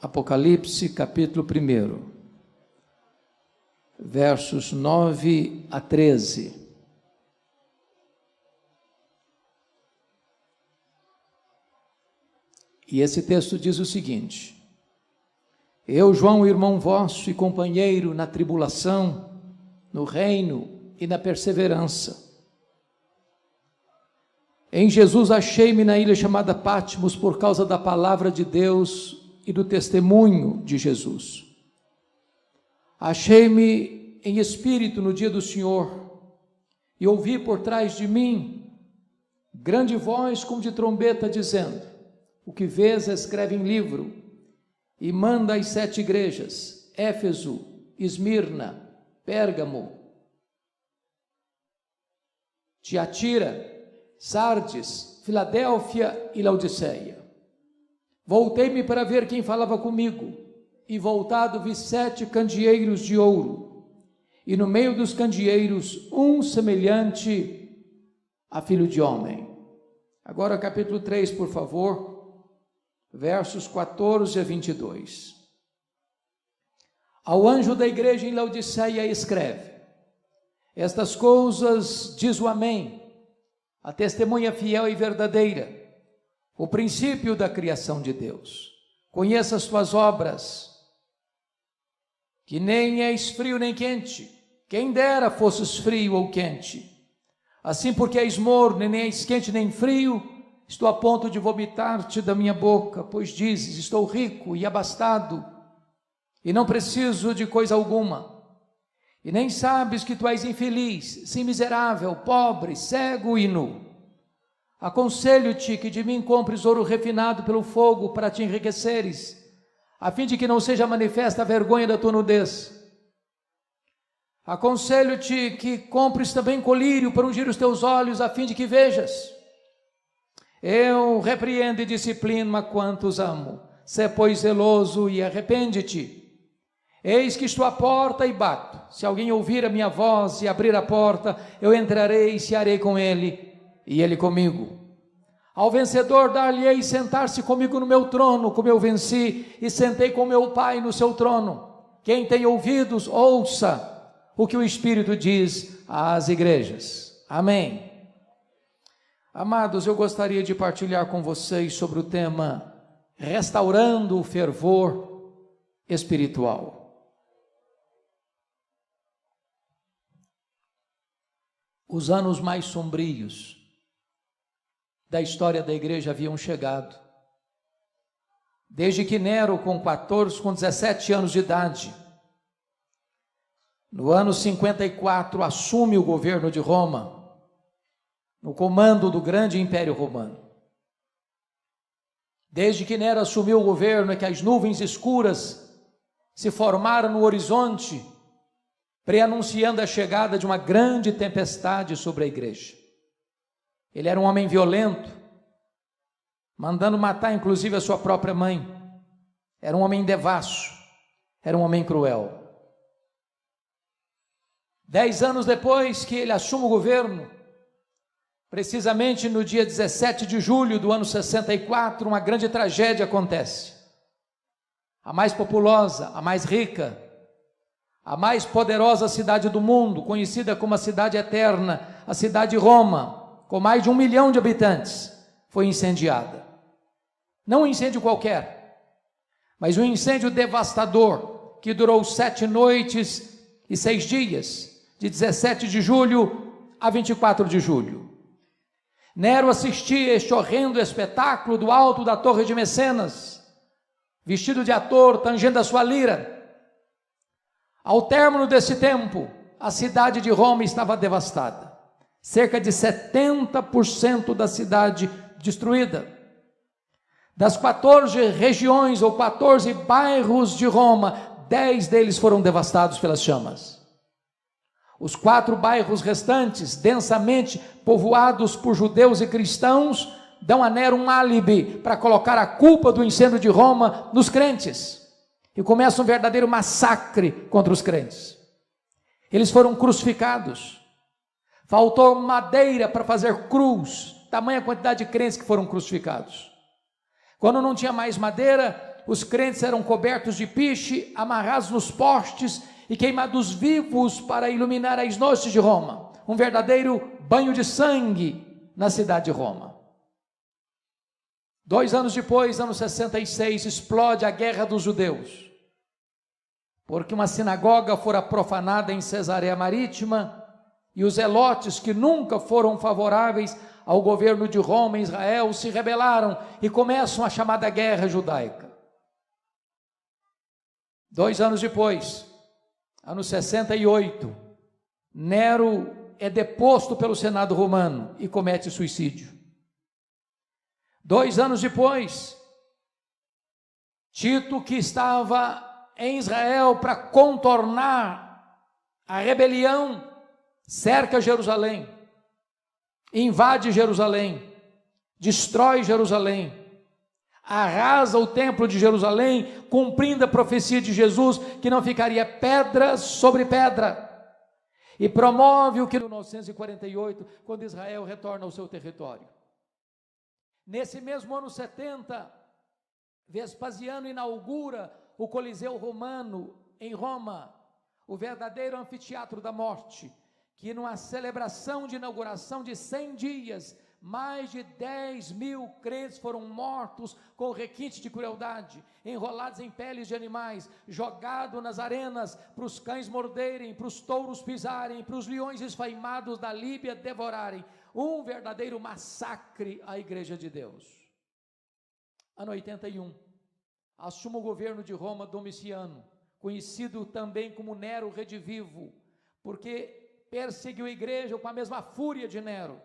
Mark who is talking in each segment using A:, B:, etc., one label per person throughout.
A: Apocalipse, capítulo 1, versos 9 a 13. E esse texto diz o seguinte: Eu, João, irmão vosso e companheiro na tribulação, no reino e na perseverança, em Jesus achei-me na ilha chamada Patmos por causa da palavra de Deus e do testemunho de Jesus. Achei-me em espírito no dia do Senhor e ouvi por trás de mim grande voz como de trombeta dizendo: O que vês escreve em livro e manda às 7 igrejas: Éfeso, Esmirna, Pérgamo, Tiatira, Sardes, Filadélfia e Laodiceia. Voltei-me para ver quem falava comigo, e voltado vi 7 candeeiros de ouro, e no meio dos candeeiros um semelhante a filho de homem. Agora capítulo 3, por favor, versos 14 a 22. Ao anjo da igreja em Laodiceia escreve: Estas coisas diz o Amém, a testemunha fiel e verdadeira, o princípio da criação de Deus. Conheça as tuas obras, que nem és frio nem quente, quem dera fosses frio ou quente. Assim, porque és morno, nem és quente nem frio, estou a ponto de vomitar-te da minha boca, pois dizes: estou rico e abastado, e não preciso de coisa alguma. E nem sabes que tu és infeliz, sim, miserável, pobre, cego e nu. Aconselho-te que de mim compres ouro refinado pelo fogo para te enriqueceres, a fim de que não seja manifesta a vergonha da tua nudez. Aconselho-te que compres também colírio para ungir os teus olhos, a fim de que vejas. Eu repreendo e disciplino a quantos amo. Sê, pois, zeloso e arrepende-te. Eis que estou à porta e bato. Se alguém ouvir a minha voz e abrir a porta, eu entrarei e cearei com ele, e ele comigo. Ao vencedor dar-lhe-ei sentar-se comigo no meu trono, como eu venci e sentei com meu Pai no seu trono. Quem tem ouvidos, ouça o que o Espírito diz às igrejas. Amém. Amados, eu gostaria de partilhar com vocês sobre o tema restaurando o fervor espiritual. Os anos mais sombrios da história da igreja haviam chegado. Desde que Nero, com 17 anos de idade, no ano 54, assume o governo de Roma, no comando do grande Império Romano. Desde que Nero assumiu o governo, é que as nuvens escuras se formaram no horizonte, preanunciando a chegada de uma grande tempestade sobre a igreja. Ele era um homem violento, mandando matar inclusive a sua própria mãe. Era um homem devasso, era um homem cruel. 10 anos depois que ele assume o governo, precisamente no dia 17 de julho do ano 64, uma grande tragédia acontece. A mais populosa, a mais rica, a mais poderosa cidade do mundo, conhecida como a cidade eterna, a cidade de Roma, com mais de 1 milhão de habitantes, foi incendiada. Não um incêndio qualquer, mas um incêndio devastador, que durou 7 noites e 6 dias, de 17 de julho a 24 de julho. Nero assistia este horrendo espetáculo do alto da Torre de Mecenas, vestido de ator, tangendo a sua lira. Ao término desse tempo, a cidade de Roma estava devastada. Cerca de 70% da cidade destruída. Das 14 regiões ou 14 bairros de Roma, 10 deles foram devastados pelas chamas. Os 4 bairros restantes, densamente povoados por judeus e cristãos, dão a Nero um álibi para colocar a culpa do incêndio de Roma nos crentes. E começa um verdadeiro massacre contra os crentes. Eles foram crucificados. Faltou madeira para fazer cruz, tamanha quantidade de crentes que foram crucificados. Quando não tinha mais madeira, os crentes eram cobertos de piche, amarrados nos postes e queimados vivos para iluminar as noites de Roma. Um verdadeiro banho de sangue na cidade de Roma. 2 anos depois, ano 66, explode a Guerra dos Judeus, porque uma sinagoga fora profanada em Cesareia Marítima, e os zelotes, que nunca foram favoráveis ao governo de Roma em Israel, se rebelaram e começam a chamada Guerra Judaica. 2 anos depois, ano 68, Nero é deposto pelo Senado romano e comete suicídio. 2 anos depois, Tito, que estava em Israel para contornar a rebelião, cerca Jerusalém, invade Jerusalém, destrói Jerusalém, arrasa o templo de Jerusalém, cumprindo a profecia de Jesus, que não ficaria pedra sobre pedra, e promove o que em 1948, quando Israel retorna ao seu território. Nesse mesmo ano 70, Vespasiano inaugura o Coliseu Romano em Roma, o verdadeiro anfiteatro da morte, que numa celebração de inauguração de 100 dias, mais de 10.000 crentes foram mortos com requinte de crueldade, enrolados em peles de animais, jogados nas arenas para os cães morderem, para os touros pisarem, para os leões esfaimados da Líbia devorarem. Um verdadeiro massacre à Igreja de Deus. Ano 81, assume o governo de Roma Domiciano, conhecido também como Nero Redivivo, porque perseguiu a igreja com a mesma fúria de Nero,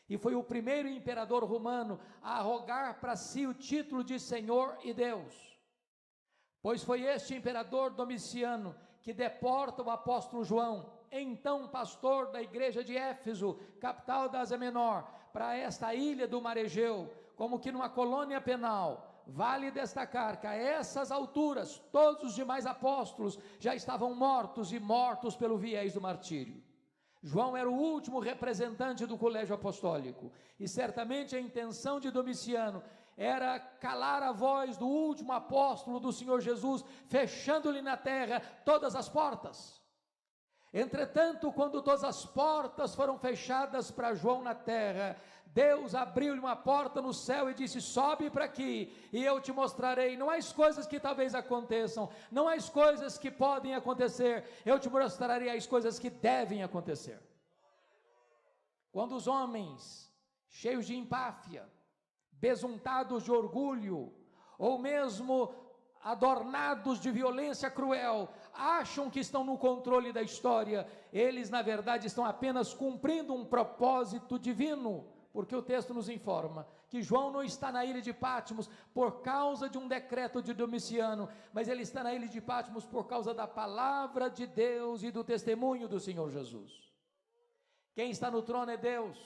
A: e foi o primeiro imperador romano a arrogar para si o título de Senhor e Deus, pois foi este imperador Domiciano que deporta o apóstolo João, então pastor da igreja de Éfeso, capital da Ásia Menor, para esta ilha do Mar Egeu, como que numa colônia penal. Vale destacar que a essas alturas, todos os demais apóstolos já estavam mortos, e mortos pelo viés do martírio. João era o último representante do colégio apostólico, e certamente a intenção de Domiciano era calar a voz do último apóstolo do Senhor Jesus, fechando-lhe na terra todas as portas. Entretanto, quando todas as portas foram fechadas para João na terra, Deus abriu-lhe uma porta no céu e disse: sobe para aqui e eu te mostrarei, não as coisas que talvez aconteçam, não as coisas que podem acontecer, eu te mostrarei as coisas que devem acontecer. Quando os homens, cheios de empáfia, besuntados de orgulho, ou mesmo adornados de violência cruel, acham que estão no controle da história, eles na verdade estão apenas cumprindo um propósito divino, porque o texto nos informa que João não está na ilha de Patmos por causa de um decreto de Domiciano, mas ele está na ilha de Patmos por causa da palavra de Deus e do testemunho do Senhor Jesus. Quem está no trono é Deus,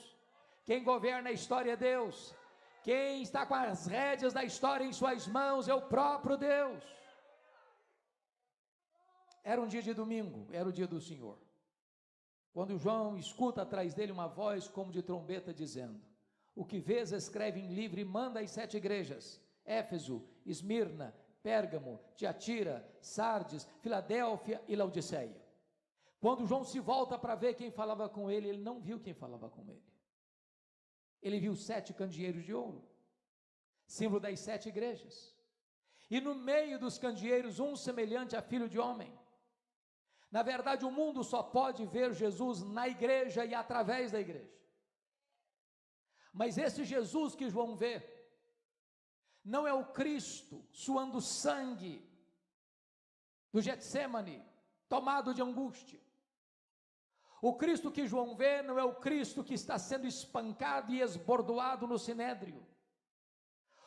A: quem governa a história é Deus, quem está com as rédeas da história em suas mãos é o próprio Deus. Era um dia de domingo, era o dia do Senhor, quando João escuta atrás dele uma voz como de trombeta dizendo: o que vês escreve em livro e manda às 7 igrejas, Éfeso, Esmirna, Pérgamo, Tiatira, Sardes, Filadélfia e Laodiceia. Quando João se volta para ver quem falava com ele, ele não viu quem falava com ele. Ele viu 7 candeeiros de ouro, símbolo das 7 igrejas, e no meio dos candeeiros um semelhante a filho de homem. Na verdade, o mundo só pode ver Jesus na igreja e através da igreja. Mas esse Jesus que João vê, não é o Cristo suando sangue do Getsêmani, tomado de angústia. O Cristo que João vê não é o Cristo que está sendo espancado e esbordoado no sinédrio.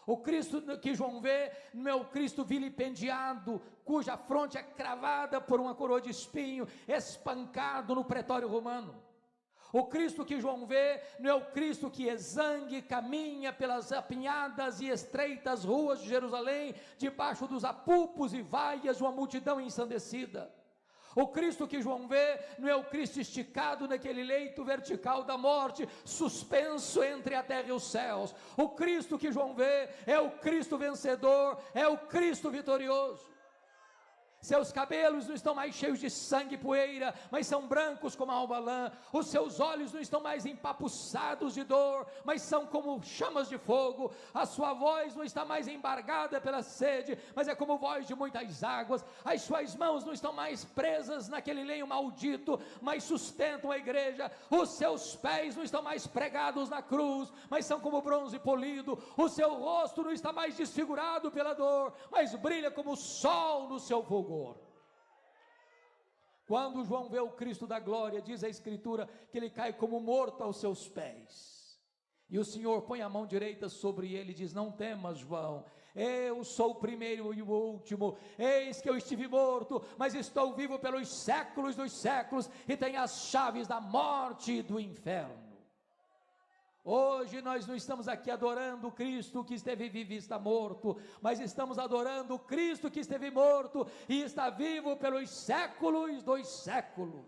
A: O Cristo que João vê não é o Cristo vilipendiado, cuja fronte é cravada por uma coroa de espinho, espancado no pretório romano. O Cristo que João vê não é o Cristo que exangue, caminha pelas apinhadas e estreitas ruas de Jerusalém, debaixo dos apupos e vaias de uma multidão ensandecida. O Cristo que João vê não é o Cristo esticado naquele leito vertical da morte, suspenso entre a terra e os céus. O Cristo que João vê é o Cristo vencedor, é o Cristo vitorioso. Seus cabelos não estão mais cheios de sangue e poeira, mas são brancos como a alva lã. Os seus olhos não estão mais empapuçados de dor, mas são como chamas de fogo. A sua voz não está mais embargada pela sede, mas é como voz de muitas águas. As suas mãos não estão mais presas naquele lenho maldito, mas sustentam a igreja. Os seus pés não estão mais pregados na cruz, mas são como bronze polido. O seu rosto não está mais desfigurado pela dor, mas brilha como o sol no seu fulgor. Quando João vê o Cristo da glória, diz a Escritura que ele cai como morto aos seus pés, e o Senhor põe a mão direita sobre ele e diz: não temas, João, eu sou o primeiro e o último. Eis que eu estive morto, mas estou vivo pelos séculos dos séculos, e tenho as chaves da morte e do inferno. Hoje nós não estamos aqui adorando o Cristo que esteve vivo e está morto, mas estamos adorando o Cristo que esteve morto e está vivo pelos séculos dos séculos.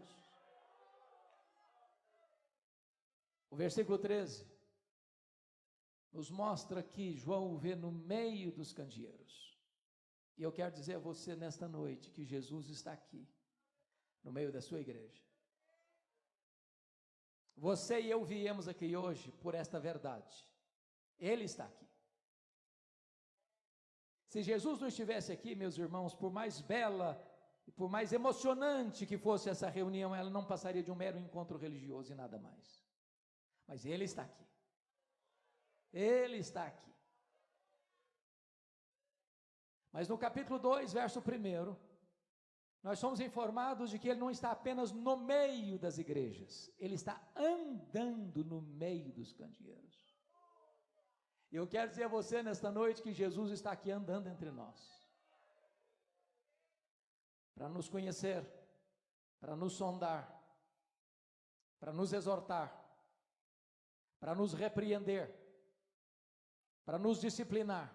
A: O versículo 13 nos mostra que João o vê no meio dos candeeiros. E eu quero dizer a você nesta noite que Jesus está aqui, no meio da sua igreja. Você e eu viemos aqui hoje por esta verdade. Ele está aqui. Se Jesus não estivesse aqui, meus irmãos, por mais bela e por mais emocionante que fosse essa reunião, ela não passaria de um mero encontro religioso e nada mais. Mas Ele está aqui. Ele está aqui. Mas no capítulo 2, verso 1, nós somos informados de que Ele não está apenas no meio das igrejas, Ele está andando no meio dos candeeiros. E eu quero dizer a você nesta noite que Jesus está aqui andando entre nós, para nos conhecer, para nos sondar, para nos exortar, para nos repreender, para nos disciplinar,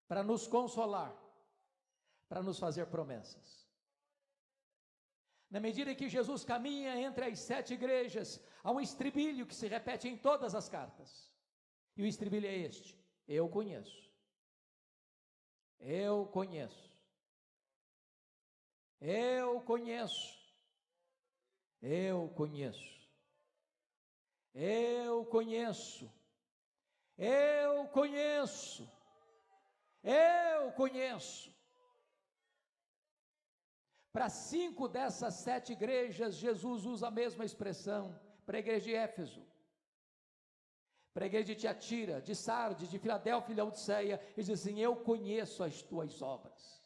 A: para nos consolar, para nos fazer promessas. Na medida em que Jesus caminha entre as 7 igrejas, há um estribilho que se repete em todas as cartas, e o estribilho é este: eu conheço, eu conheço, eu conheço, eu conheço, eu conheço, eu conheço, eu conheço. Para 5 dessas 7 igrejas, Jesus usa a mesma expressão. Para a igreja de Éfeso, para a igreja de Tiatira, de Sardes, de Filadélfia e Laodiceia, ele diz assim: eu conheço as tuas obras.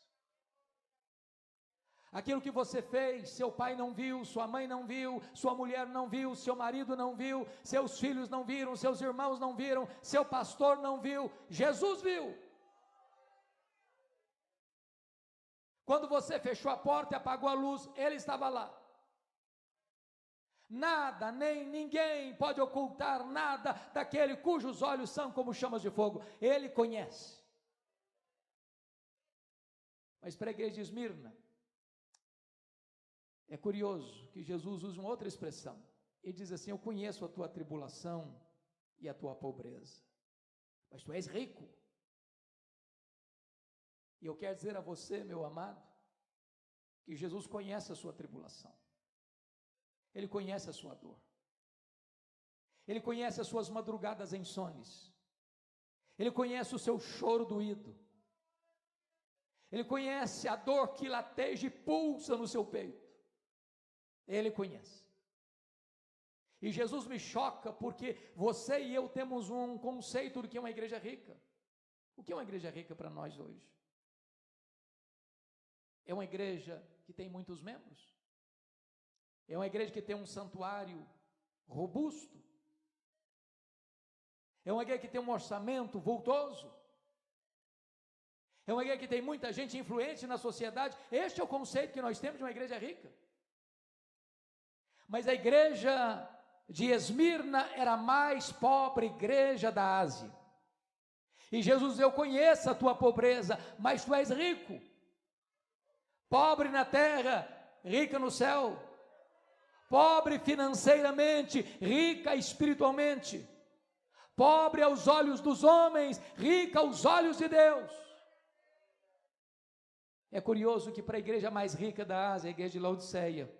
A: Aquilo que você fez, seu pai não viu, sua mãe não viu, sua mulher não viu, seu marido não viu, seus filhos não viram, seus irmãos não viram, seu pastor não viu, Jesus viu. Quando você fechou a porta e apagou a luz, Ele estava lá. Nada, nem ninguém pode ocultar nada daquele cujos olhos são como chamas de fogo. Ele conhece. Mas para a igreja de Esmirna, é curioso que Jesus usa uma outra expressão. Ele diz assim: eu conheço a tua tribulação e a tua pobreza, mas tu és rico. E eu quero dizer a você, meu amado, que Jesus conhece a sua tribulação, Ele conhece a sua dor, Ele conhece as suas madrugadas insones, Ele conhece o seu choro doído, Ele conhece a dor que lateja e pulsa no seu peito, Ele conhece. E Jesus me choca porque você e eu temos um conceito do que é uma igreja rica. O que é uma igreja rica para nós hoje? É uma igreja que tem muitos membros? É uma igreja que tem um santuário robusto? É uma igreja que tem um orçamento vultoso? É uma igreja que tem muita gente influente na sociedade? Este é o conceito que nós temos de uma igreja rica. Mas a igreja de Esmirna era a mais pobre igreja da Ásia. E Jesus diz: eu conheço a tua pobreza, mas tu és rico. Pobre na terra, rica no céu. Pobre financeiramente, rica espiritualmente. Pobre aos olhos dos homens, rica aos olhos de Deus. É curioso que para a igreja mais rica da Ásia, a igreja de Laodiceia,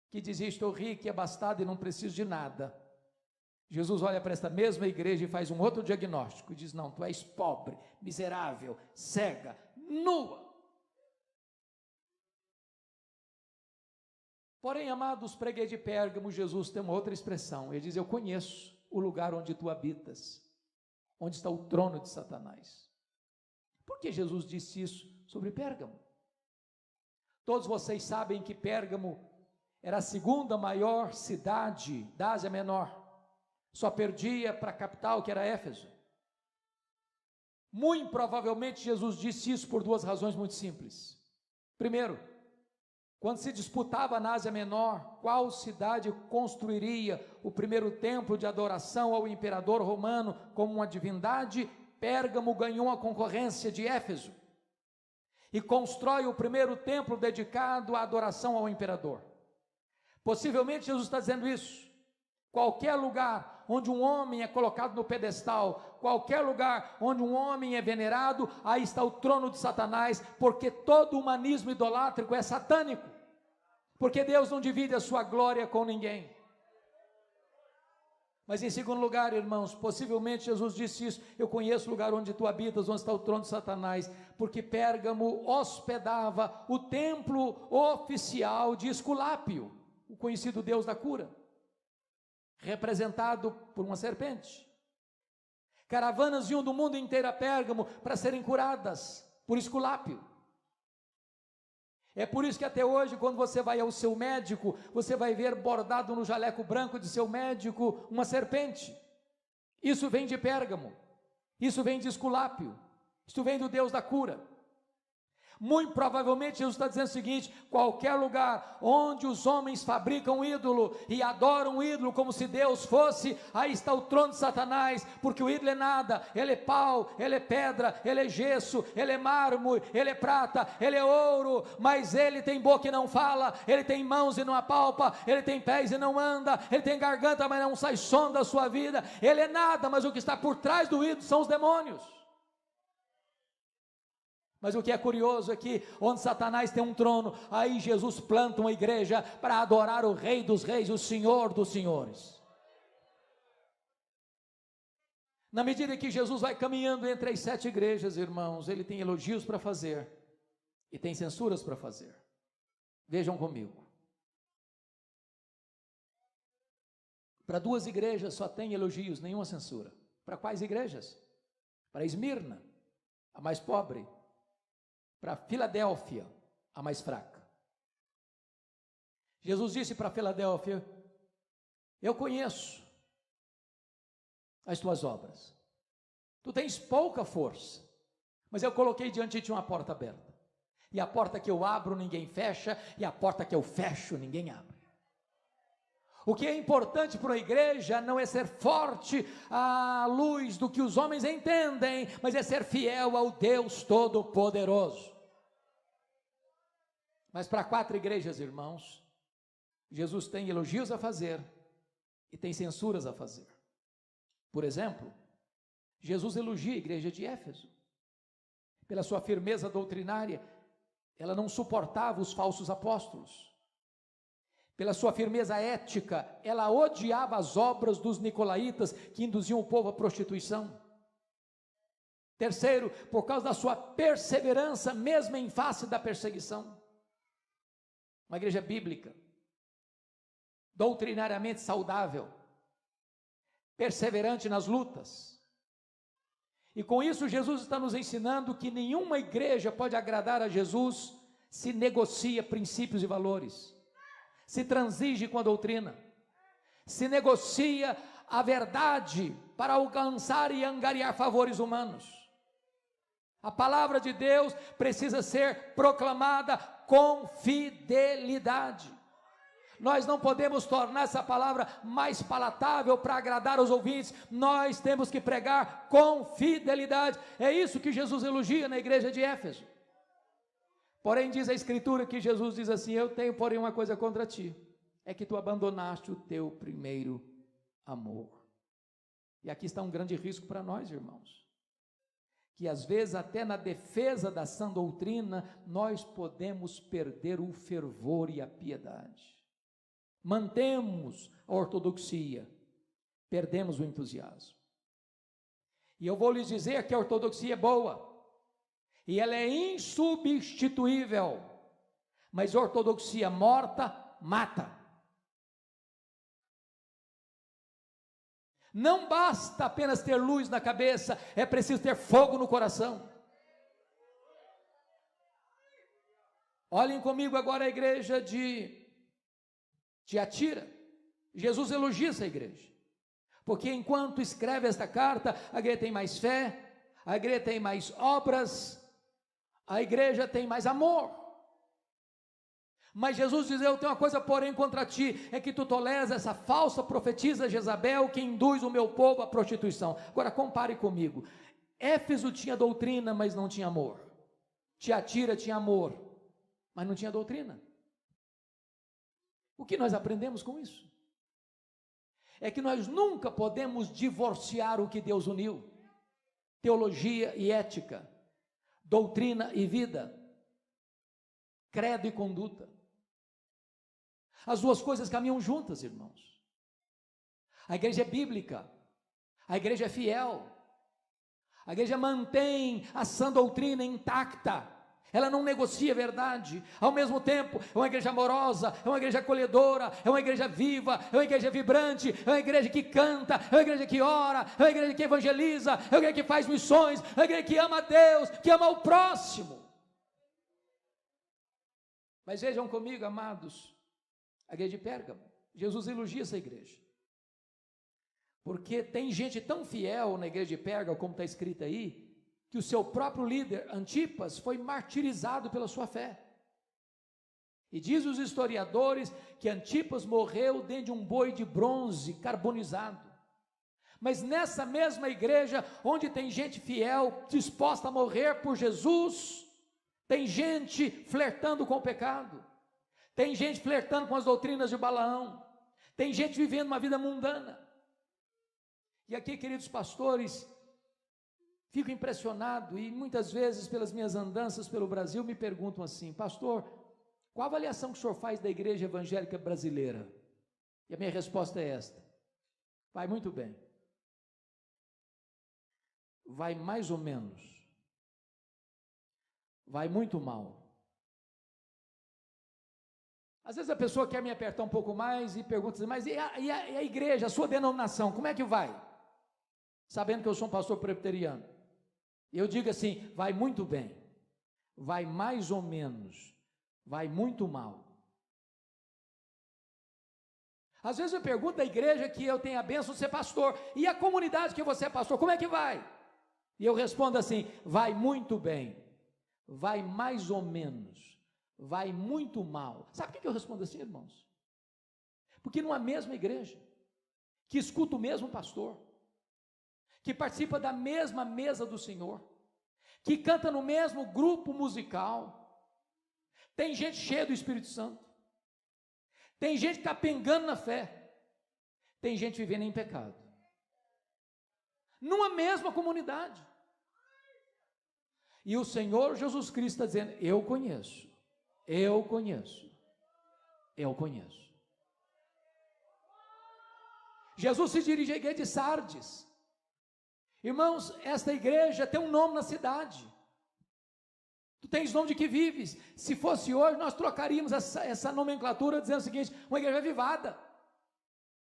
A: que dizia: estou rico e abastado e não preciso de nada, Jesus olha para esta mesma igreja e faz um outro diagnóstico, e diz: não, tu és pobre, miserável, cega, nua. Porém, amados, preguei de Pérgamo, Jesus tem uma outra expressão, ele diz: eu conheço o lugar onde tu habitas, onde está o trono de Satanás. Por que Jesus disse isso sobre Pérgamo? Todos vocês sabem que Pérgamo era a segunda maior cidade da Ásia Menor, só perdia para a capital, que era Éfeso. Muito provavelmente Jesus disse isso por duas razões muito simples. Primeiro, quando se disputava na Ásia Menor qual cidade construiria o primeiro templo de adoração ao imperador romano como uma divindade, Pérgamo ganhou a concorrência de Éfeso e constrói o primeiro templo dedicado à adoração ao imperador. Possivelmente Jesus está dizendo isso: qualquer lugar onde um homem é colocado no pedestal, qualquer lugar onde um homem é venerado, aí está o trono de Satanás, porque todo humanismo idolátrico é satânico, porque Deus não divide a sua glória com ninguém. Mas em segundo lugar, irmãos, possivelmente Jesus disse isso: eu conheço o lugar onde tu habitas, onde está o trono de Satanás, porque Pérgamo hospedava o templo oficial de Esculápio, o conhecido deus da cura, representado por uma serpente. Caravanas iam do mundo inteiro a Pérgamo para serem curadas por Esculápio. É por isso que até hoje, quando você vai ao seu médico, você vai ver bordado no jaleco branco de seu médico uma serpente. Isso vem de Pérgamo, isso vem de Esculápio, isso vem do Deus da cura. Muito provavelmente Jesus está dizendo o seguinte: qualquer lugar onde os homens fabricam um ídolo e adoram um ídolo como se Deus fosse, aí está o trono de Satanás, porque o ídolo é nada, ele é pau, ele é pedra, ele é gesso, ele é mármore, ele é prata, ele é ouro, mas ele tem boca e não fala, ele tem mãos e não apalpa, ele tem pés e não anda, ele tem garganta, mas não sai som da sua vida, ele é nada, mas o que está por trás do ídolo são os demônios. Mas o que é curioso é que onde Satanás tem um trono, aí Jesus planta uma igreja para adorar o Rei dos Reis, o Senhor dos Senhores. Na medida que Jesus vai caminhando entre as 7 igrejas, irmãos, ele tem elogios para fazer e tem censuras para fazer. Vejam comigo. Para 2 igrejas só tem elogios, nenhuma censura. Para quais igrejas? Para Esmirna, a mais pobre. Para Filadélfia, a mais fraca. Jesus disse para Filadélfia: eu conheço as tuas obras, tu tens pouca força, mas eu coloquei diante de ti uma porta aberta, e a porta que eu abro ninguém fecha, e a porta que eu fecho ninguém abre. O que é importante para a igreja não é ser forte à luz do que os homens entendem, mas é ser fiel ao Deus Todo-Poderoso. Mas para 4 igrejas, irmãos, Jesus tem elogios a fazer e tem censuras a fazer. Por exemplo, Jesus elogia a igreja de Éfeso pela sua firmeza doutrinária. Ela não suportava os falsos apóstolos. Pela sua firmeza ética, ela odiava as obras dos nicolaítas que induziam o povo à prostituição. Terceiro, por causa da sua perseverança, mesmo em face da perseguição. Uma igreja bíblica, doutrinariamente saudável, perseverante nas lutas. E com isso Jesus está nos ensinando que nenhuma igreja pode agradar a Jesus se negocia princípios e valores, se transige com a doutrina, se negocia a verdade para alcançar e angariar favores humanos. A palavra de Deus precisa ser proclamada com fidelidade. Nós não podemos tornar essa palavra mais palatável para agradar aos ouvintes, nós temos que pregar com fidelidade. É isso que Jesus elogia na igreja de Éfeso. Porém diz a Escritura que Jesus diz assim: eu tenho porém uma coisa contra ti, é que tu abandonaste o teu primeiro amor. E aqui está um grande risco para nós, irmãos, que às vezes até na defesa da sã doutrina, nós podemos perder o fervor e a piedade. Mantemos a ortodoxia, perdemos o entusiasmo. E eu vou lhes dizer que a ortodoxia é boa, e ela é insubstituível, mas ortodoxia morta mata. Não basta apenas ter luz na cabeça, é preciso ter fogo no coração. Olhem comigo agora a igreja de Tiatira. Jesus elogia essa igreja, porque enquanto escreve esta carta, a igreja tem mais fé, a igreja tem mais obras, a igreja tem mais amor. Mas Jesus diz: eu tenho uma coisa porém contra ti, é que tu toleras essa falsa profetisa Jezabel, que induz o meu povo à prostituição. Agora compare comigo. Éfeso tinha doutrina, mas não tinha amor. Tiatira tinha amor, mas não tinha doutrina. O que nós aprendemos com isso? É que nós nunca podemos divorciar o que Deus uniu: teologia e ética, doutrina e vida, credo e conduta. As duas coisas caminham juntas, irmãos. A igreja é bíblica, a igreja é fiel, a igreja mantém a sã doutrina intacta, ela não negocia a verdade. Ao mesmo tempo, é uma igreja amorosa, é uma igreja acolhedora, é uma igreja viva, é uma igreja vibrante, é uma igreja que canta, é uma igreja que ora, é uma igreja que evangeliza, é uma igreja que faz missões, é uma igreja que ama a Deus, que ama o próximo. Mas vejam comigo, amados, a igreja de Pérgamo, Jesus elogia essa igreja, porque tem gente tão fiel na igreja de Pérgamo, como está escrito aí, que o seu próprio líder, Antipas, foi martirizado pela sua fé. E diz os historiadores que Antipas morreu dentro de um boi de bronze carbonizado. Mas nessa mesma igreja, onde tem gente fiel, disposta a morrer por Jesus, tem gente flertando com o pecado, tem gente flertando com as doutrinas de Balaão, tem gente vivendo uma vida mundana. E aqui, queridos pastores, fico impressionado, e muitas vezes pelas minhas andanças pelo Brasil me perguntam assim: pastor, qual a avaliação que o senhor faz da igreja evangélica brasileira? E a minha resposta é esta: vai muito bem, vai mais ou menos, vai muito mal. Às vezes a pessoa quer me apertar um pouco mais e pergunta assim: mas e a igreja, a sua denominação, como é que vai? Sabendo que eu sou um pastor presbiteriano. Eu digo assim: vai muito bem, vai mais ou menos, vai muito mal. Às vezes eu pergunto da igreja que eu tenho a bênção de ser pastor, e a comunidade que você é pastor, como é que vai? E eu respondo assim: vai muito bem, vai mais ou menos, vai muito mal. Sabe por que eu respondo assim, irmãos? Porque numa mesma igreja, que escuta o mesmo pastor, que participa da mesma mesa do Senhor, que canta no mesmo grupo musical, tem gente cheia do Espírito Santo, tem gente que está pengando na fé, tem gente vivendo em pecado, numa mesma comunidade. E o Senhor Jesus Cristo está dizendo: eu conheço. Jesus se dirige à igreja de Sardes. Irmãos, esta igreja tem um nome na cidade. Tu tens nome de que vives. Se fosse hoje, nós trocaríamos essa nomenclatura, dizendo o seguinte: uma igreja avivada,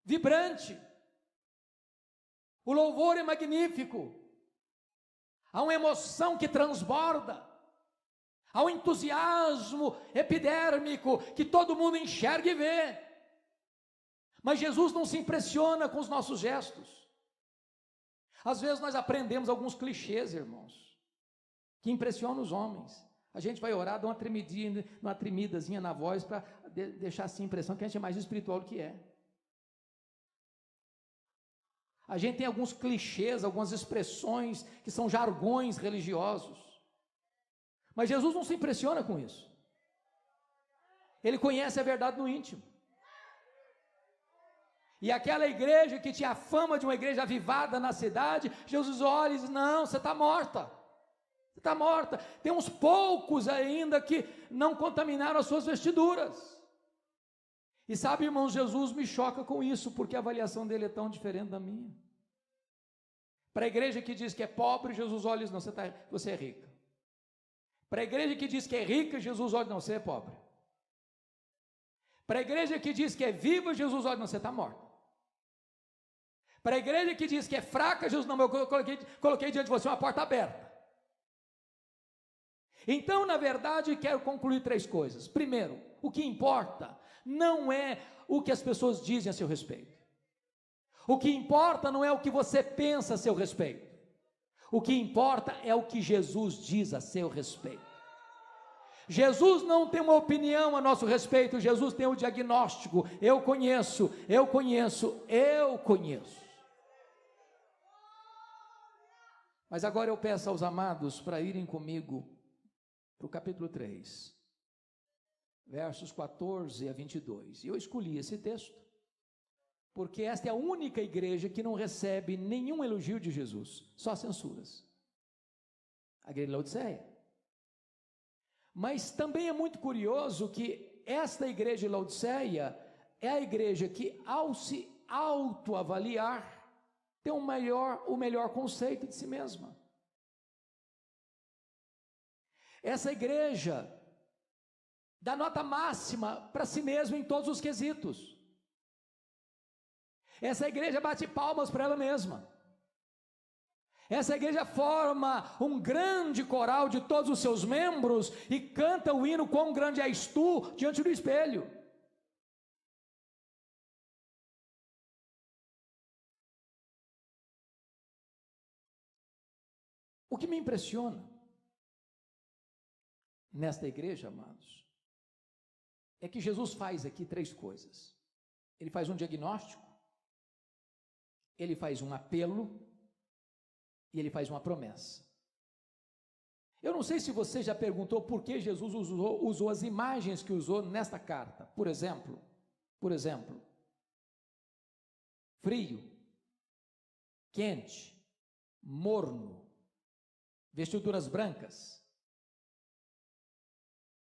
A: vibrante, o louvor é magnífico, há uma emoção que transborda, há um entusiasmo epidérmico que todo mundo enxerga e vê. Mas Jesus não se impressiona com os nossos gestos. Às vezes nós aprendemos alguns clichês, irmãos, que impressionam os homens. A gente vai orar, dá uma tremidazinha na voz para deixar assim a impressão que a gente é mais espiritual do que é. A gente tem alguns clichês, algumas expressões que são jargões religiosos. Mas Jesus não se impressiona com isso. Ele conhece a verdade no íntimo. E aquela igreja que tinha a fama de uma igreja avivada na cidade, Jesus olha e diz: não, você está morta. Você está morta. Tem uns poucos ainda que não contaminaram as suas vestiduras. E sabe, irmãos, Jesus me choca com isso, porque a avaliação dele é tão diferente da minha. Para a igreja que diz que é pobre, Jesus olha e diz: não, você é rica. Para a igreja que diz que é rica, Jesus olha: não, você é pobre. Para a igreja que diz que é viva, Jesus olha: não, você está morta. Para a igreja que diz que é fraca, Jesus: não, eu coloquei diante de você uma porta aberta. Então, na verdade, quero concluir 3 coisas. Primeiro, o que importa não é o que as pessoas dizem a seu respeito. O que importa não é o que você pensa a seu respeito. O que importa é o que Jesus diz a seu respeito. Jesus não tem uma opinião a nosso respeito, Jesus tem um diagnóstico: eu conheço, eu conheço, eu conheço. Mas agora eu peço aos amados para irem comigo para o capítulo 3, versos 14 a 22. E eu escolhi esse texto porque esta é a única igreja que não recebe nenhum elogio de Jesus, só censuras. A igreja de Laodiceia. Mas também é muito curioso que esta igreja de Laodiceia é a igreja que, ao se autoavaliar, tem o melhor conceito de si mesma. Essa igreja dá nota máxima para si mesma em todos os quesitos. Essa igreja bate palmas para ela mesma. Essa igreja forma um grande coral de todos os seus membros e canta o hino "Quão grande és tu" diante do espelho. O que me impressiona nesta igreja, amados, é que Jesus faz aqui 3 coisas. Ele faz um diagnóstico, ele faz um apelo e ele faz uma promessa. Eu não sei se você já perguntou por que Jesus usou as imagens que usou nesta carta. Por exemplo, frio, quente, morno, vestiduras brancas,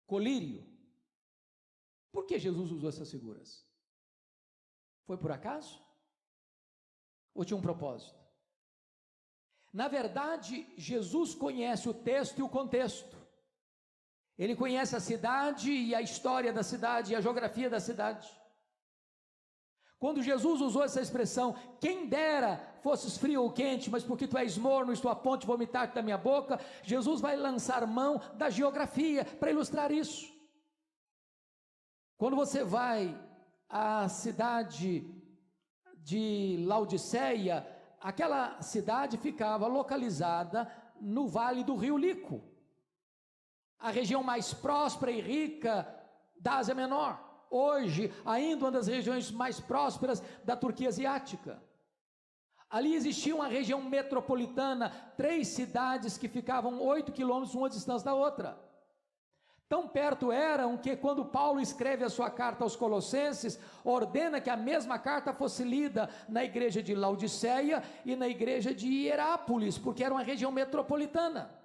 A: colírio. Por que Jesus usou essas figuras? Foi por acaso? Ou tinha um propósito? Na verdade, Jesus conhece o texto e o contexto. Ele conhece a cidade e a história da cidade e a geografia da cidade. Quando Jesus usou essa expressão, quem dera fosses frio ou quente, mas porque tu és morno, estou a ponto de vomitar-te da minha boca, Jesus vai lançar mão da geografia para ilustrar isso. Quando você vai à cidade de Laodiceia, aquela cidade ficava localizada no vale do rio Lico, a região mais próspera e rica da Ásia Menor. Hoje, ainda uma das regiões mais prósperas da Turquia Asiática. Ali existia uma região metropolitana, 3 cidades que ficavam 8 quilômetros uma distância da outra. Tão perto eram que, quando Paulo escreve a sua carta aos Colossenses, ordena que a mesma carta fosse lida na igreja de Laodiceia e na igreja de Hierápolis, porque era uma região metropolitana.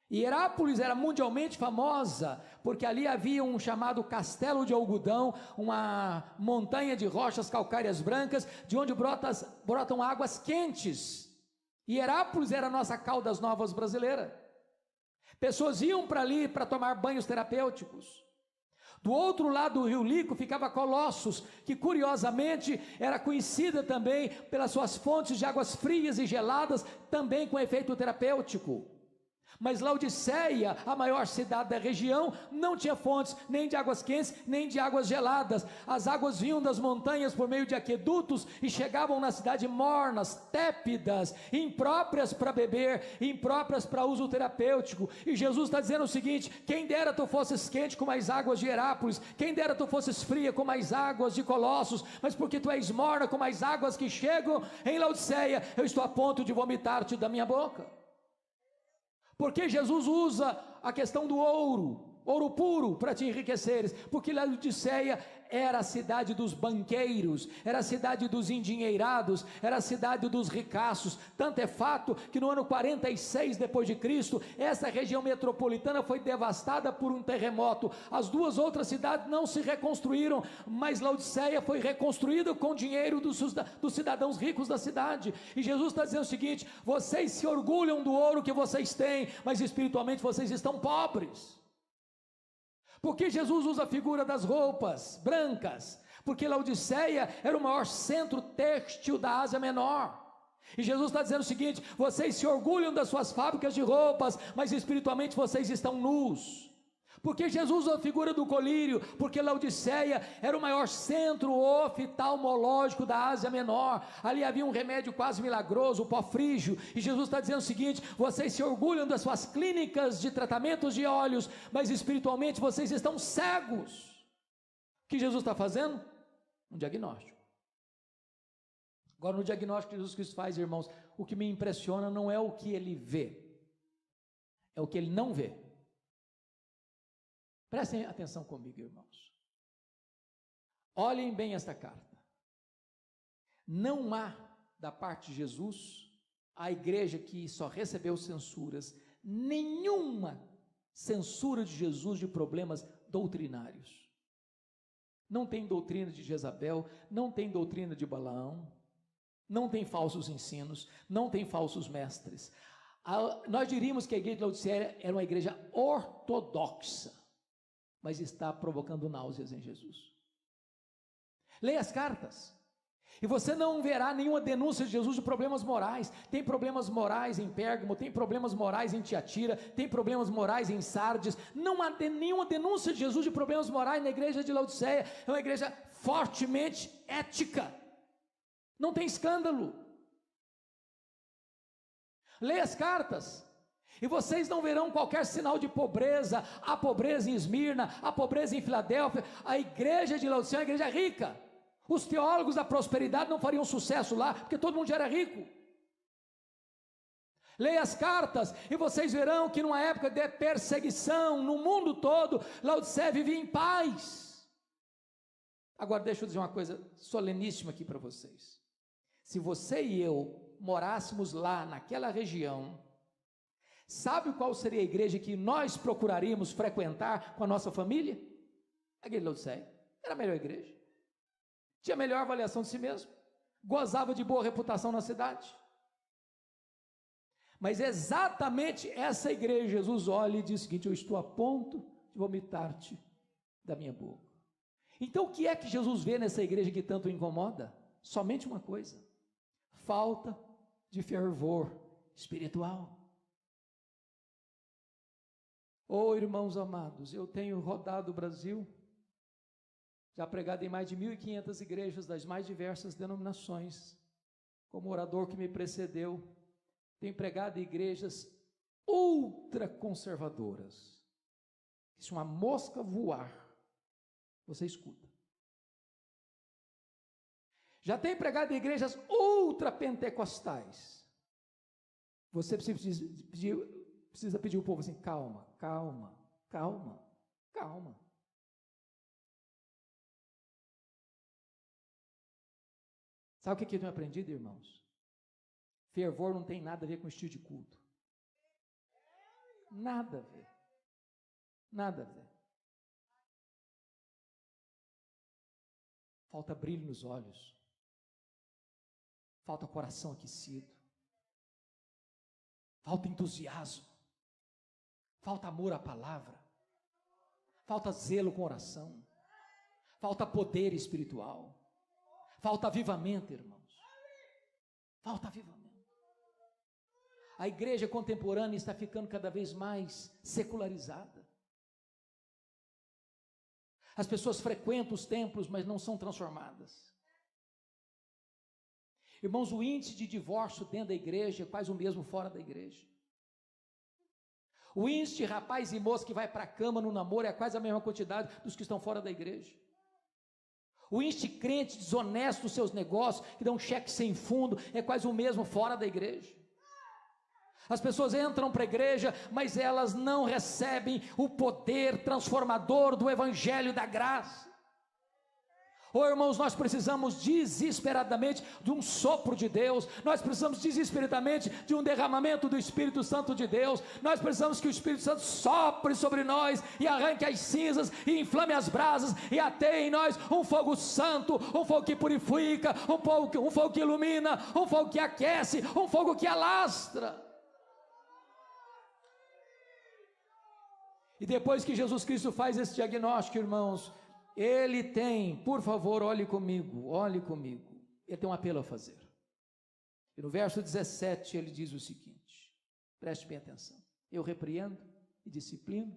A: Hierápolis era mundialmente famosa, porque ali havia um chamado Castelo de Algodão, uma montanha de rochas calcárias brancas, de onde brotam águas quentes. Hierápolis era a nossa Caldas Novas brasileira. Pessoas iam para ali para tomar banhos terapêuticos. Do outro lado do rio Lico ficava Colossos, que curiosamente era conhecida também pelas suas fontes de águas frias e geladas, também com efeito terapêutico. Mas Laodiceia, a maior cidade da região, não tinha fontes nem de águas quentes, nem de águas geladas. As águas vinham das montanhas por meio de aquedutos e chegavam na cidade mornas, tépidas, impróprias para beber, impróprias para uso terapêutico. E Jesus está dizendo o seguinte: quem dera tu fosses quente como as águas de Hierápolis, quem dera tu fosses fria como as águas de Colossos, mas porque tu és morna como as águas que chegam em Laodiceia, eu estou a ponto de vomitar-te da minha boca. Porque Jesus usa a questão do ouro puro para te enriqueceres, porque Laodiceia era a cidade dos banqueiros, era a cidade dos endinheirados, era a cidade dos ricaços. Tanto é fato que no ano 46 depois de Cristo, essa região metropolitana foi devastada por um terremoto. As duas outras cidades não se reconstruíram, mas Laodiceia foi reconstruída com o dinheiro dos cidadãos ricos da cidade. E Jesus está dizendo o seguinte: vocês se orgulham do ouro que vocês têm, mas espiritualmente vocês estão pobres. Porque Jesus usa a figura das roupas brancas? Porque Laodiceia era o maior centro têxtil da Ásia Menor. E Jesus está dizendo o seguinte: vocês se orgulham das suas fábricas de roupas, mas espiritualmente vocês estão nus. Porque Jesus usa a figura do colírio? Porque Laodiceia era o maior centro oftalmológico da Ásia Menor. Ali havia um remédio quase milagroso, o pó frígio. E Jesus está dizendo o seguinte: vocês se orgulham das suas clínicas de tratamentos de olhos, mas espiritualmente vocês estão cegos. O que Jesus está fazendo? Um diagnóstico. Agora, no diagnóstico que Jesus Cristo faz, irmãos, o que me impressiona não é o que ele vê, é o que ele não vê. Prestem atenção comigo, irmãos. Olhem bem esta carta. Não há, da parte de Jesus, a igreja que só recebeu censuras, nenhuma censura de Jesus de problemas doutrinários. Não tem doutrina de Jezabel, não tem doutrina de Balaão, não tem falsos ensinos, não tem falsos mestres. Nós diríamos que a igreja de Laodiceia era uma igreja ortodoxa, mas está provocando náuseas em Jesus. Leia as cartas, e você não verá nenhuma denúncia de Jesus de problemas morais. Tem problemas morais em Pérgamo, tem problemas morais em Tiatira, tem problemas morais em Sardes. Não há nenhuma denúncia de Jesus de problemas morais na igreja de Laodiceia. É uma igreja fortemente ética, não tem escândalo. Leia as cartas, e vocês não verão qualquer sinal de pobreza. Há pobreza em Esmirna, há pobreza em Filadélfia. A igreja de Laodiceia é uma igreja rica. Os teólogos da prosperidade não fariam sucesso lá, porque todo mundo já era rico. Leia as cartas, e vocês verão que numa época de perseguição no mundo todo, Laodiceia vivia em paz. Agora deixa eu dizer uma coisa soleníssima aqui para vocês. Se você e eu morássemos lá naquela região, sabe qual seria a igreja que nós procuraríamos frequentar com a nossa família? A igreja de Laodiceia. Era a melhor igreja, tinha a melhor avaliação de si mesmo, gozava de boa reputação na cidade. Mas exatamente essa igreja, Jesus olha e diz o seguinte: eu estou a ponto de vomitar-te da minha boca. Então o que é que Jesus vê nessa igreja que tanto o incomoda? Somente uma coisa: falta de fervor espiritual. Oh, irmãos amados, eu tenho rodado o Brasil, já pregado em mais de 1.500 igrejas das mais diversas denominações. Como orador que me precedeu, tenho pregado em igrejas ultra conservadoras. Se uma mosca voar, você escuta. Já tenho pregado em igrejas ultra pentecostais. Você precisa pedir ao povo assim: calma, calma, calma, calma. Sabe o que eu tenho aprendido, irmãos? Fervor não tem nada a ver com estilo de culto. Nada a ver. Nada a ver. Falta brilho nos olhos. Falta coração aquecido. Falta entusiasmo. Falta amor à palavra. Falta zelo com oração. Falta poder espiritual. Falta avivamento, irmãos. Falta avivamento. A igreja contemporânea está ficando cada vez mais secularizada. As pessoas frequentam os templos, mas não são transformadas. Irmãos, o índice de divórcio dentro da igreja é quase o mesmo fora da igreja. O índice de rapaz e moça que vai para a cama no namoro é quase a mesma quantidade dos que estão fora da igreja. O índice de crente desonesto nos seus negócios, que dá um cheque sem fundo, é quase o mesmo fora da igreja. As pessoas entram para a igreja, mas elas não recebem o poder transformador do evangelho da graça. Oh, irmãos, nós precisamos desesperadamente de um sopro de Deus, nós precisamos desesperadamente de um derramamento do Espírito Santo de Deus, nós precisamos que o Espírito Santo sopre sobre nós e arranque as cinzas e inflame as brasas e ateie em nós um fogo santo, um fogo que purifica, um fogo que ilumina, um fogo que aquece, um fogo que alastra. E depois que Jesus Cristo faz esse diagnóstico, irmãos, Ele tem, por favor, olhe comigo, Ele tem um apelo a fazer. E no verso 17 ele diz o seguinte, preste bem atenção: eu repreendo e disciplino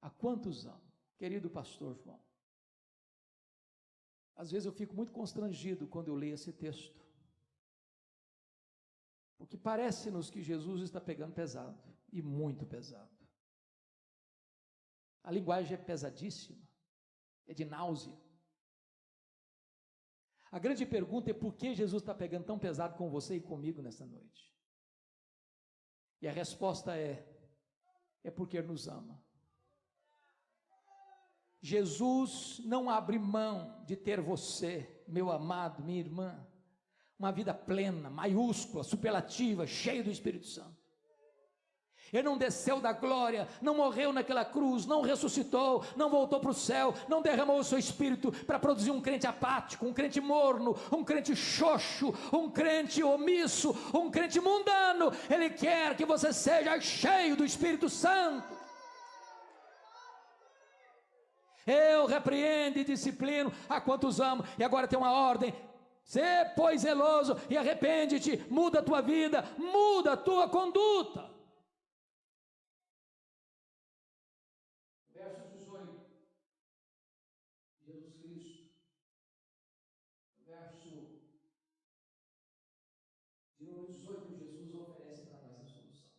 A: a quantos amo. Querido pastor João, às vezes eu fico muito constrangido quando eu leio esse texto, porque parece-nos que Jesus está pegando pesado, e muito pesado. A linguagem é pesadíssima, é de náusea. A grande pergunta é: por que Jesus está pegando tão pesado com você e comigo nessa noite? E a resposta é porque Ele nos ama. Jesus não abre mão de ter você, meu amado, minha irmã, uma vida plena, maiúscula, superlativa, cheia do Espírito Santo. Ele não desceu da glória, não morreu naquela cruz, não ressuscitou, não voltou para o céu, não derramou o seu Espírito para produzir um crente apático, um crente morno, um crente xoxo, um crente omisso, um crente mundano. Ele quer que você seja cheio do Espírito Santo. Eu repreendo e disciplino a quantos amo. E agora tem uma ordem: sê, pois, zeloso e arrepende-te, muda a tua vida, muda a tua conduta. Verso 18, Jesus Cristo. Verso de número 18, Jesus oferece para nós a solução.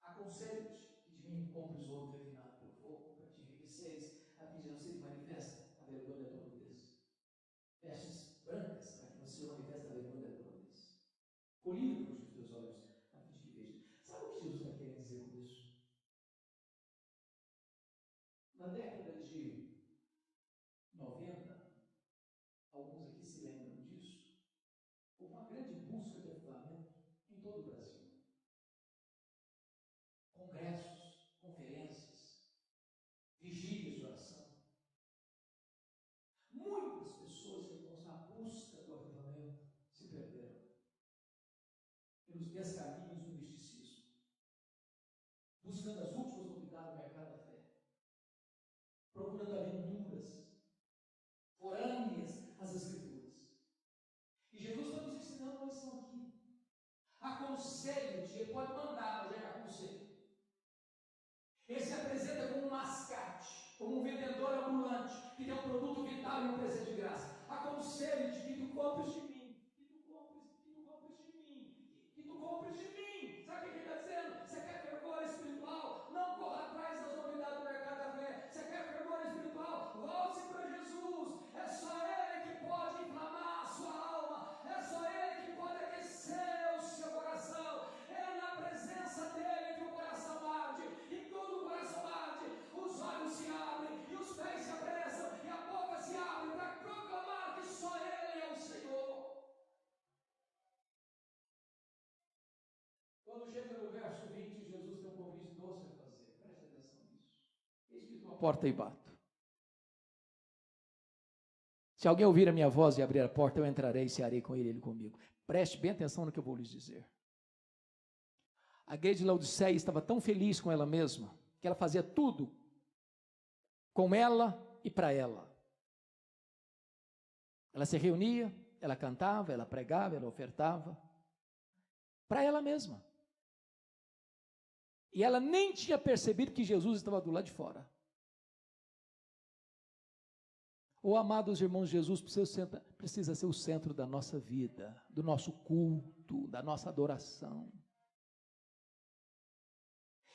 A: Aconselho-te que de mim compres ouro refinado pelo fogo, para te enriqueceres, a fim de não se manifesta a vergonha da tua nudez. Vestes brancas, para que não se manifeste a vergonha da tua nudez. Colírio para os teus olhos, a fim de que vejas. Sabe o que Jesus está querendo dizer com isso? Na década de 90, alguns aqui se lembram disso, houve uma grande busca de avivamento em todo o Brasil. Congressos, conferências, vigílias de oração. Muitas pessoas, irmãos, na busca do avivamento, se perderam pelos descaminhos do misticismo, buscando as últimas novidades do mercado da fé, procurando aventuras forâneas às Escrituras. E Jesus está nos ensinando uma lição aqui. Aconselho-te, Ele pode mandar, mas é aconselho. Ele se apresenta como um mascate, como um vendedor ambulante, que tem um produto vital e um presente de graça. Aconselho-te que tu compres de mim, que tu compres de mim, que tu compres de mim. Sabe o que ele está dizendo? Você quer fervor espiritual? Não corra atrás das novidades do mercado da fé. Você quer fervor espiritual? Volte-se para Jesus. É só Ele que pode inflamar a sua alma. É só Ele que pode aquecer o seu coração. É na presença dEle que o coração arde. E quando o coração arde, os olhos se abrem e os pés se apressam e a boca se abre para proclamar que só Ele é o Senhor. Quando chega no verso 20, Jesus tem um convite doce a fazer. Preste atenção nisso. Eis que estou à porta e bato. Se alguém ouvir a minha voz e abrir a porta, eu entrarei e cearei com ele, ele comigo. Preste bem atenção no que eu vou lhes dizer. A igreja de Laodiceia estava tão feliz com ela mesma, que ela fazia tudo com ela e para ela. Ela se reunia, ela cantava, ela pregava, ela ofertava, para ela mesma. E ela nem tinha percebido que Jesus estava do lado de fora. Oh, amados irmãos, Jesus precisa ser o centro da nossa vida, do nosso culto, da nossa adoração.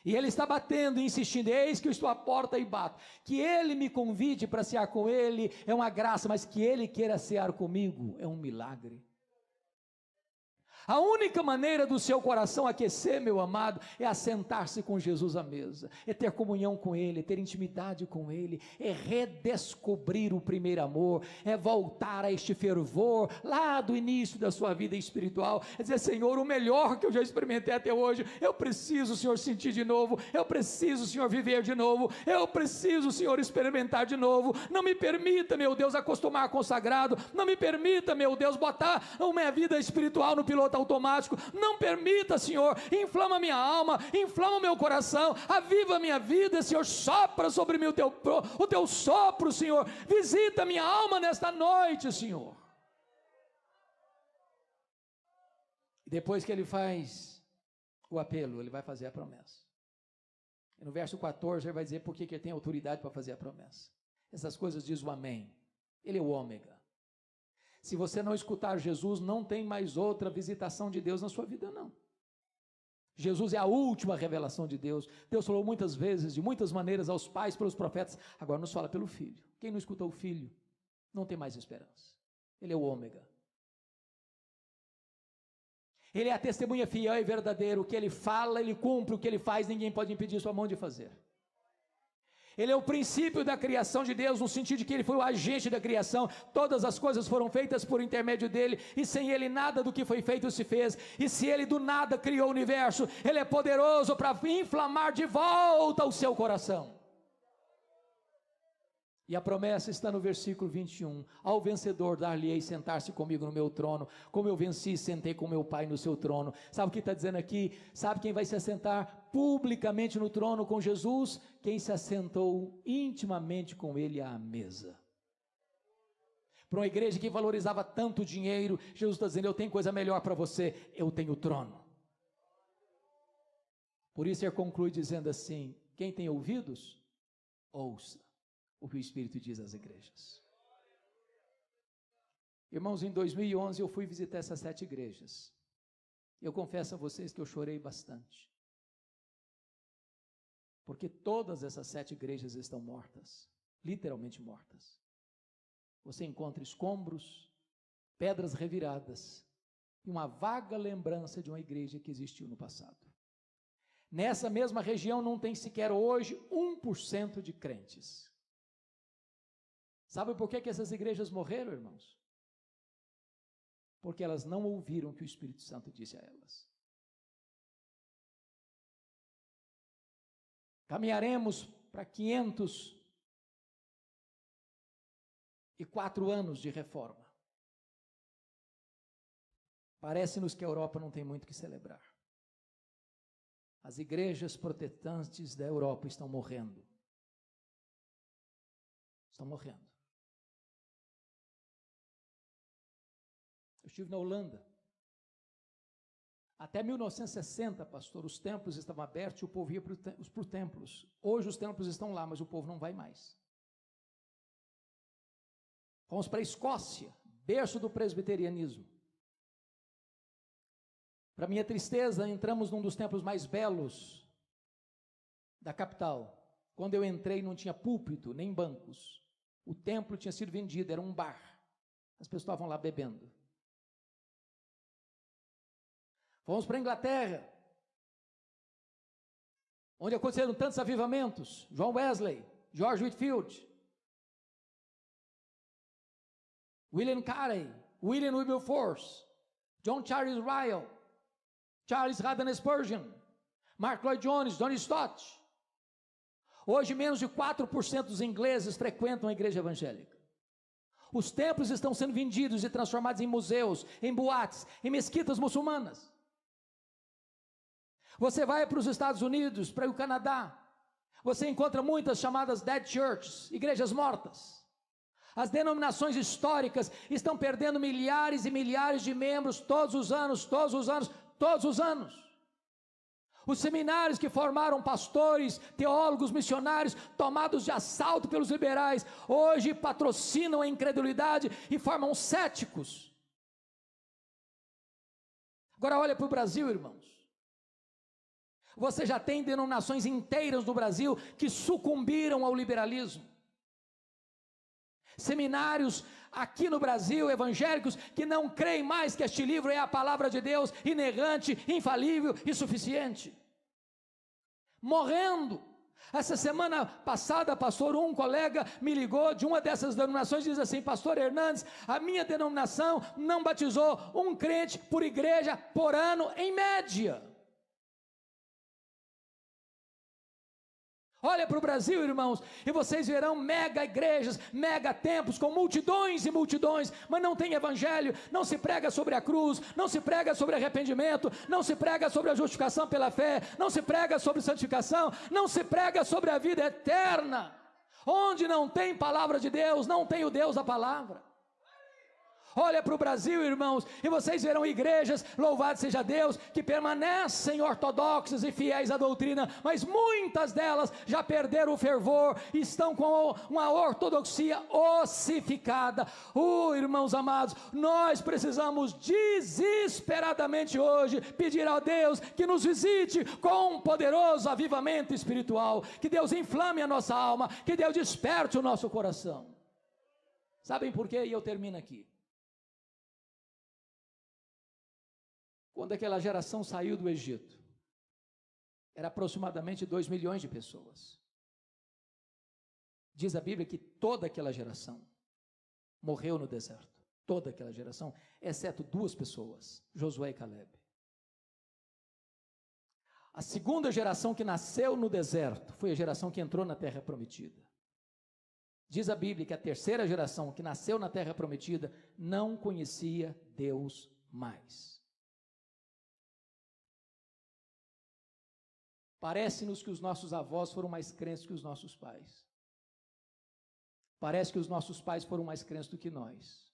A: E Ele está batendo, insistindo: eis que eu estou à porta e bato. Que Ele me convide para cear com Ele é uma graça, mas que Ele queira cear comigo é um milagre. A única maneira do seu coração aquecer, meu amado, é assentar-se com Jesus à mesa, é ter comunhão com Ele, é ter intimidade com Ele, é redescobrir o primeiro amor, é voltar a este fervor lá do início da sua vida espiritual, é dizer: Senhor, o melhor que eu já experimentei até hoje, eu preciso, Senhor, sentir de novo, eu preciso, Senhor, viver de novo, eu preciso, Senhor, experimentar de novo. Não me permita, meu Deus, acostumar com o sagrado, não me permita, meu Deus, botar a minha vida espiritual no piloto automático, não permita, Senhor, inflama minha alma, inflama meu coração, aviva minha vida, Senhor, sopra sobre mim o teu sopro, Senhor, visita minha alma nesta noite, Senhor. E depois que ele faz o apelo, ele vai fazer a promessa. E no verso 14 ele vai dizer por que ele tem autoridade para fazer a promessa. Essas coisas diz o amém, ele é o ômega. Se você não escutar Jesus, não tem mais outra visitação de Deus na sua vida, não. Jesus é a última revelação de Deus. Deus falou muitas vezes, de muitas maneiras, aos pais, pelos profetas, agora nos fala pelo Filho. Quem não escutou o Filho, não tem mais esperança. Ele é o ômega. Ele é a testemunha fiel e verdadeira. O que ele fala, ele cumpre. O que ele faz, ninguém pode impedir sua mão de fazer. Ele é o princípio da criação de Deus, no sentido de que ele foi o agente da criação. Todas as coisas foram feitas por intermédio dele, e sem ele nada do que foi feito se fez. E se ele do nada criou o universo, ele é poderoso para inflamar de volta o seu coração. E a promessa está no versículo 21, ao vencedor dar-lhe-ei sentar-se comigo no meu trono, como eu venci e sentei com meu Pai no seu trono. Sabe o que está dizendo aqui? Sabe quem vai se assentar publicamente no trono com Jesus? Quem se assentou intimamente com ele à mesa. Para uma igreja que valorizava tanto dinheiro, Jesus está dizendo: eu tenho coisa melhor para você, eu tenho o trono. Por isso ele conclui dizendo assim: quem tem ouvidos, ouça o que o Espírito diz às igrejas. Irmãos, em 2011 eu fui visitar essas 7 igrejas. Eu confesso a vocês que eu chorei bastante, porque todas essas 7 igrejas estão mortas, literalmente mortas. Você encontra escombros, pedras reviradas e uma vaga lembrança de uma igreja que existiu no passado. Nessa mesma região não tem sequer hoje 1% de crentes. Sabe por que essas igrejas morreram, irmãos? Porque elas não ouviram o que o Espírito Santo disse a elas. Caminharemos para 504 anos de reforma. Parece-nos que a Europa não tem muito o que celebrar. As igrejas protestantes da Europa estão morrendo. Estão morrendo. Eu estive na Holanda. Até 1960, pastor, os templos estavam abertos e o povo ia para os templos. Hoje os templos estão lá, mas o povo não vai mais. Fomos para a Escócia, berço do presbiterianismo. Para minha tristeza, entramos num dos templos mais belos da capital. Quando eu entrei, não tinha púlpito, nem bancos. O templo tinha sido vendido, era um bar. As pessoas estavam lá bebendo. Fomos para a Inglaterra, onde aconteceram tantos avivamentos. John Wesley, George Whitefield, William Carey, William Wilberforce, John Charles Ryle, Charles Haddon Spurgeon, Mark Lloyd Jones, Johnny Stott. Hoje menos de 4% dos ingleses frequentam a igreja evangélica. Os templos estão sendo vendidos e transformados em museus, em boates, em mesquitas muçulmanas. Você vai para os Estados Unidos, para o Canadá, você encontra muitas chamadas dead churches, igrejas mortas. As denominações históricas estão perdendo milhares e milhares de membros todos os anos, todos os anos, todos os anos. Os seminários que formaram pastores, teólogos, missionários, tomados de assalto pelos liberais, hoje patrocinam a incredulidade e formam céticos. Agora olha para o Brasil, irmãos. Você já tem denominações inteiras no Brasil que sucumbiram ao liberalismo. Seminários aqui no Brasil, evangélicos, que não creem mais que este livro é a palavra de Deus, inerrante, infalível e suficiente. Morrendo. Essa semana passada, pastor, um colega me ligou de uma dessas denominações e diz assim: pastor Hernandes, a minha denominação não batizou um crente por igreja por ano, em média. Olha para o Brasil, irmãos, e vocês verão mega igrejas, mega templos, com multidões e multidões, mas não tem evangelho, não se prega sobre a cruz, não se prega sobre arrependimento, não se prega sobre a justificação pela fé, não se prega sobre santificação, não se prega sobre a vida eterna. Onde não tem palavra de Deus, não tem o Deus da palavra. Olha para o Brasil, irmãos, e vocês verão igrejas, louvado seja Deus, que permanecem ortodoxas e fiéis à doutrina, mas muitas delas já perderam o fervor, estão com uma ortodoxia ossificada. Irmãos amados, nós precisamos desesperadamente hoje pedir a Deus que nos visite com um poderoso avivamento espiritual, que Deus inflame a nossa alma, que Deus desperte o nosso coração. Sabem por quê? E eu termino aqui. Quando aquela geração saiu do Egito, era aproximadamente 2 milhões de pessoas. Diz a Bíblia que toda aquela geração morreu no deserto. Toda aquela geração, exceto 2 pessoas, Josué e Caleb. A segunda geração que nasceu no deserto foi a geração que entrou na terra prometida. Diz a Bíblia que a terceira geração que nasceu na terra prometida não conhecia Deus mais. Parece-nos que os nossos avós foram mais crentes que os nossos pais. Parece que os nossos pais foram mais crentes do que nós.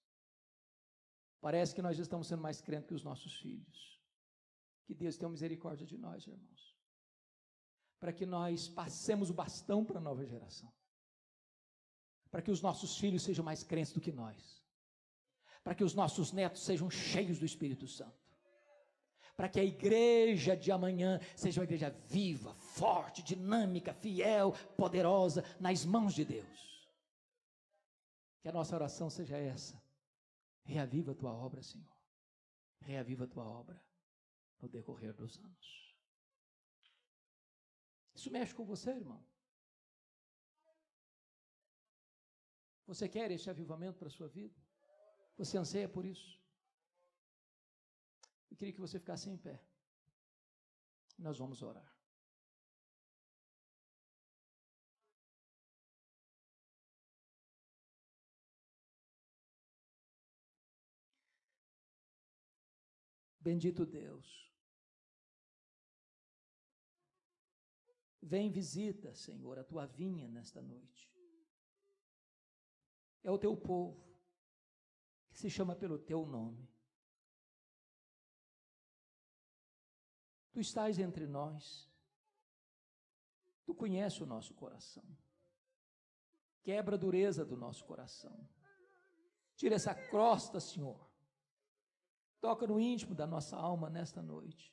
A: Parece que nós estamos sendo mais crentes que os nossos filhos. Que Deus tenha misericórdia de nós, irmãos. Para que nós passemos o bastão para a nova geração. Para que os nossos filhos sejam mais crentes do que nós. Para que os nossos netos sejam cheios do Espírito Santo. Para que a igreja de amanhã seja uma igreja viva, forte, dinâmica, fiel, poderosa, nas mãos de Deus. Que a nossa oração seja essa: reaviva a tua obra, Senhor. Reaviva a tua obra no decorrer dos anos. Isso mexe com você, irmão? Você quer esse avivamento para a sua vida? Você anseia por isso? Eu queria que você ficasse em pé. Nós vamos orar. Bendito Deus. Vem, visita, Senhor, a tua vinha nesta noite. É o teu povo que se chama pelo teu nome. Tu estás entre nós, tu conheces o nosso coração, quebra a dureza do nosso coração, tira essa crosta, Senhor, toca no íntimo da nossa alma nesta noite,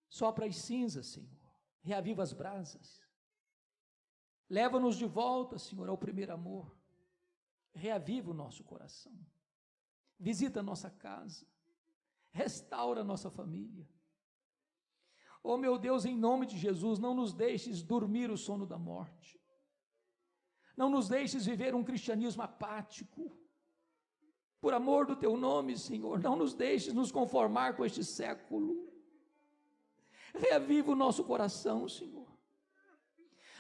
A: sopra as cinzas, Senhor, reaviva as brasas, leva-nos de volta, Senhor, ao primeiro amor, reaviva o nosso coração, visita a nossa casa, restaura a nossa família. Oh meu Deus, em nome de Jesus, não nos deixes dormir o sono da morte, não nos deixes viver um cristianismo apático, por amor do teu nome, Senhor, não nos deixes nos conformar com este século, reaviva o nosso coração, Senhor.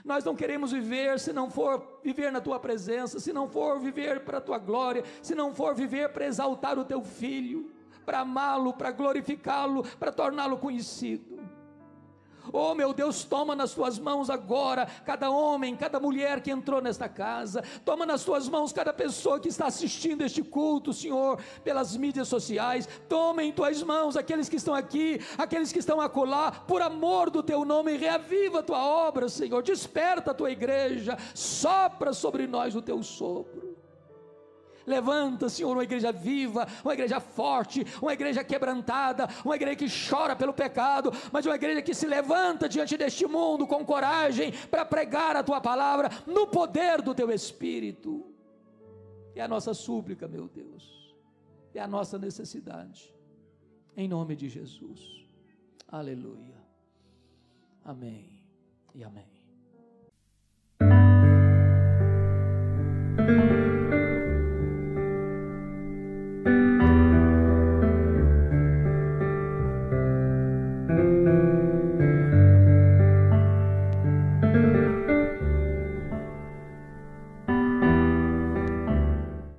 A: Nós não queremos viver se não for viver na tua presença, se não for viver para a tua glória, se não for viver para exaltar o teu filho, para amá-lo, para glorificá-lo, para torná-lo conhecido. Oh meu Deus, toma nas tuas mãos agora cada homem, cada mulher que entrou nesta casa, toma nas tuas mãos cada pessoa que está assistindo este culto, Senhor, pelas mídias sociais, toma em tuas mãos aqueles que estão aqui, aqueles que estão acolá, por amor do teu nome, reaviva a tua obra, Senhor, desperta a tua igreja, sopra sobre nós o teu sopro. Levanta, Senhor, uma igreja viva, uma igreja forte, uma igreja quebrantada, uma igreja que chora pelo pecado, mas uma igreja que se levanta diante deste mundo com coragem para pregar a tua palavra no poder do teu Espírito. É a nossa súplica, meu Deus. É a nossa necessidade. Em nome de Jesus. Aleluia. Amém e amém.